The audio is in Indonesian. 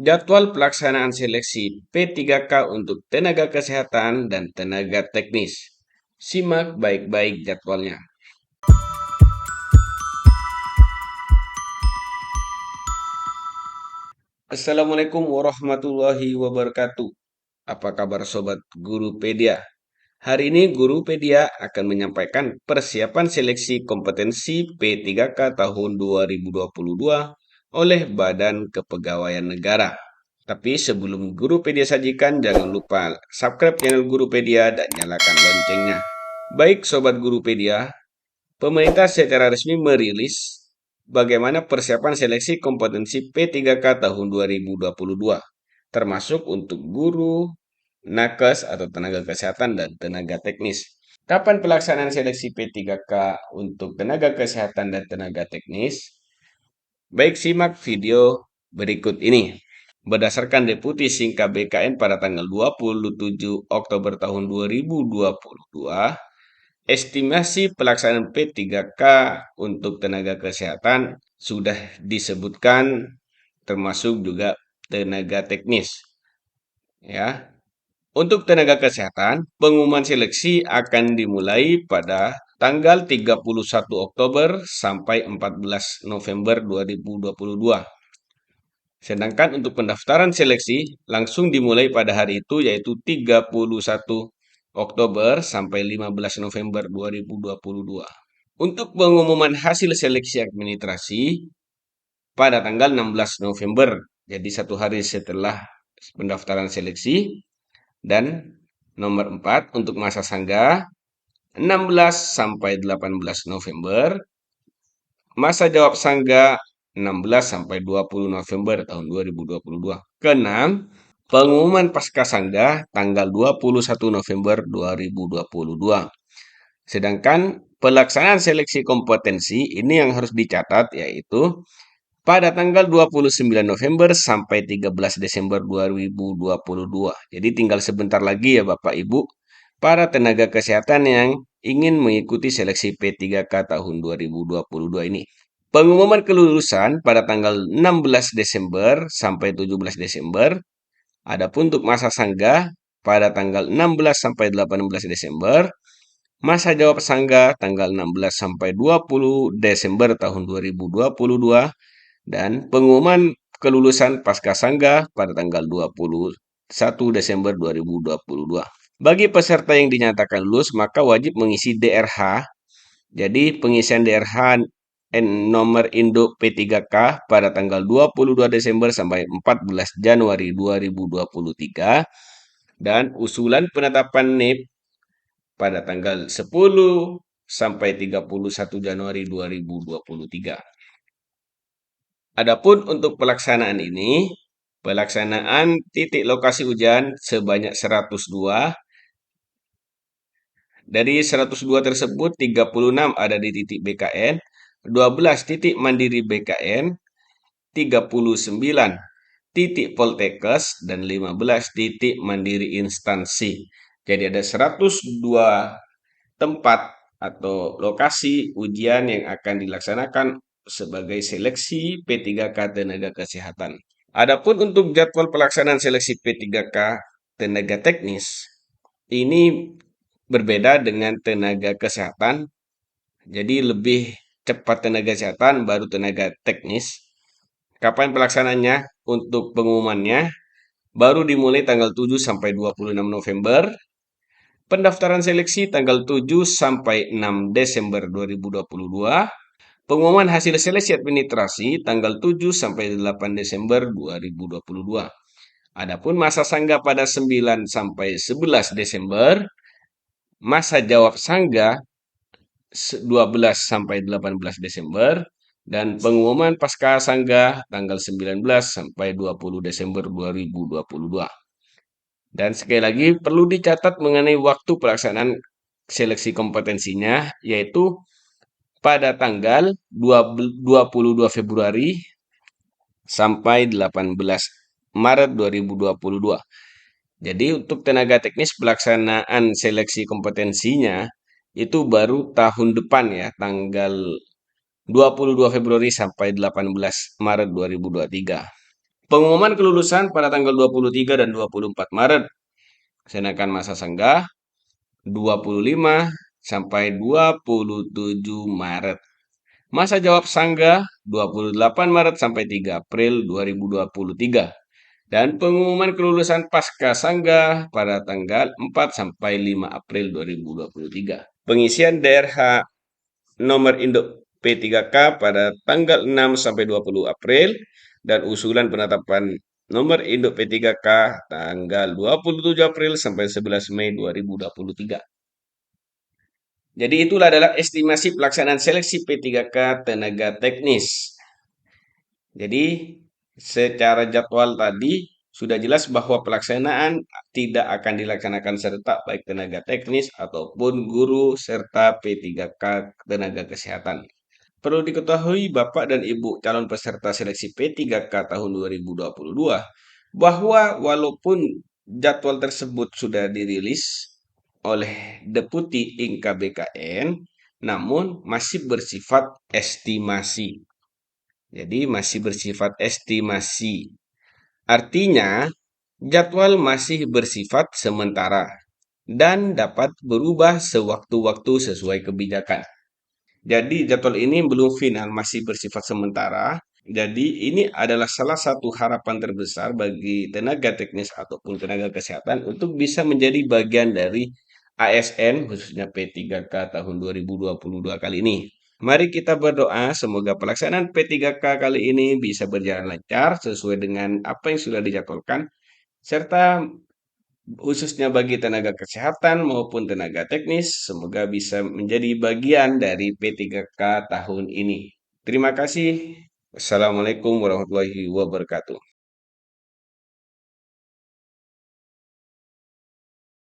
Jadwal pelaksanaan seleksi P3K untuk tenaga kesehatan dan tenaga teknis. Simak baik-baik jadwalnya. Assalamualaikum warahmatullahi wabarakatuh. Apa kabar Sobat Gurupedia? Hari ini Gurupedia akan menyampaikan persiapan seleksi kompetensi P3K tahun 2022 oleh Badan Kepegawaian Negara. Tapi sebelum Gurupedia sajikan, jangan lupa subscribe channel Gurupedia dan nyalakan loncengnya. Baik Sobat Gurupedia, pemerintah secara resmi merilis bagaimana persiapan seleksi kompetensi P3K tahun 2022, termasuk untuk guru, nakes atau tenaga kesehatan dan tenaga teknis. Kapan pelaksanaan seleksi P3K untuk tenaga kesehatan dan tenaga teknis? Baik, simak video berikut ini. Berdasarkan Deputi Singka BKN pada tanggal 27 Oktober tahun 2022, estimasi pelaksanaan P3K untuk tenaga kesehatan sudah disebutkan termasuk juga tenaga teknis. Ya. Untuk tenaga kesehatan, pengumuman seleksi akan dimulai pada tanggal 31 Oktober sampai 14 November 2022. Sedangkan untuk pendaftaran seleksi langsung dimulai pada hari itu yaitu 31 Oktober sampai 15 November 2022. Untuk pengumuman hasil seleksi administrasi pada tanggal 16 November, jadi satu hari setelah pendaftaran seleksi. Dan nomor 4 untuk masa sangga 16 sampai 18 November. Masa jawab sangga 16 sampai 20 November tahun 2022. Keenam, pengumuman pasca sangga tanggal 21 November 2022. Sedangkan pelaksanaan seleksi kompetensi ini yang harus dicatat yaitu pada tanggal 29 November sampai 13 Desember 2022. Jadi tinggal sebentar lagi ya Bapak Ibu, para tenaga kesehatan yang ingin mengikuti seleksi P3K tahun 2022 ini. Pengumuman kelulusan pada tanggal 16 Desember sampai 17 Desember. Adapun untuk masa sanggah pada tanggal 16 sampai 18 Desember. Masa jawab sanggah tanggal 16 sampai 20 Desember tahun 2022. Dan pengumuman kelulusan pasca sanggah pada tanggal 21 Desember 2022. Bagi peserta yang dinyatakan lulus, maka wajib mengisi DRH. Jadi pengisian DRH nomor induk P3K pada tanggal 22 Desember sampai 14 Januari 2023. Dan usulan penetapan NIP pada tanggal 10 sampai 31 Januari 2023. Adapun untuk pelaksanaan ini, pelaksanaan titik lokasi ujian sebanyak 102. Dari 102 tersebut, 36 ada di titik BKN, 12 titik mandiri BKN, 39 titik Poltekkes, dan 15 titik mandiri instansi. Jadi ada 102 tempat atau lokasi ujian yang akan dilaksanakan sebagai seleksi P3K tenaga kesehatan. Adapun untuk jadwal pelaksanaan seleksi P3K tenaga teknis, ini berbeda dengan tenaga kesehatan. Jadi lebih cepat tenaga kesehatan baru tenaga teknis. Kapan pelaksanaannya? Untuk pengumumannya baru dimulai tanggal 7 sampai 26 November. Pendaftaran seleksi tanggal 7 sampai 6 Desember 2022. Pengumuman hasil seleksi administrasi tanggal 7 sampai 8 Desember 2022. Adapun masa sanggah pada 9 sampai 11 Desember. Masa jawab sanggah 12 sampai 18 Desember. Dan pengumuman pasca sanggah tanggal 19 sampai 20 Desember 2022. Dan sekali lagi perlu dicatat mengenai waktu pelaksanaan seleksi kompetensinya, yaitu pada tanggal 22 Februari sampai 18 Maret 2022. Jadi untuk tenaga teknis pelaksanaan seleksi kompetensinya itu baru tahun depan ya, tanggal 22 Februari sampai 18 Maret 2023. Pengumuman kelulusan pada tanggal 23 dan 24 Maret. Sedangkan masa sanggah 25 sampai 27 Maret. Masa jawab sanggah 28 Maret sampai 3 April 2023. Dan pengumuman kelulusan pasca sanggah pada tanggal 4 sampai 5 April 2023. Pengisian DRH nomor induk P3K pada tanggal 6 sampai 20 April dan usulan penetapan nomor induk P3K tanggal 27 April sampai 11 Mei 2023. Jadi itulah adalah estimasi pelaksanaan seleksi P3K tenaga teknis. Jadi secara jadwal tadi sudah jelas bahwa pelaksanaan tidak akan dilaksanakan serentak baik tenaga teknis ataupun guru serta P3K tenaga kesehatan. Perlu diketahui Bapak dan Ibu calon peserta seleksi P3K tahun 2022 bahwa walaupun jadwal tersebut sudah dirilis oleh Deputi Inka BKN, namun masih bersifat estimasi. Jadi masih bersifat estimasi. Artinya, jadwal masih bersifat sementara dan dapat berubah sewaktu-waktu sesuai kebijakan. Jadi jadwal ini belum final, masih bersifat sementara. Jadi ini adalah salah satu harapan terbesar bagi tenaga teknis ataupun tenaga kesehatan untuk bisa menjadi bagian dari ASN khususnya P3K tahun 2022 kali ini. Mari kita berdoa semoga pelaksanaan P3K kali ini bisa berjalan lancar sesuai dengan apa yang sudah dijadwalkan serta khususnya bagi tenaga kesehatan maupun tenaga teknis, semoga bisa menjadi bagian dari P3K tahun ini. Terima kasih. Wassalamualaikum warahmatullahi wabarakatuh.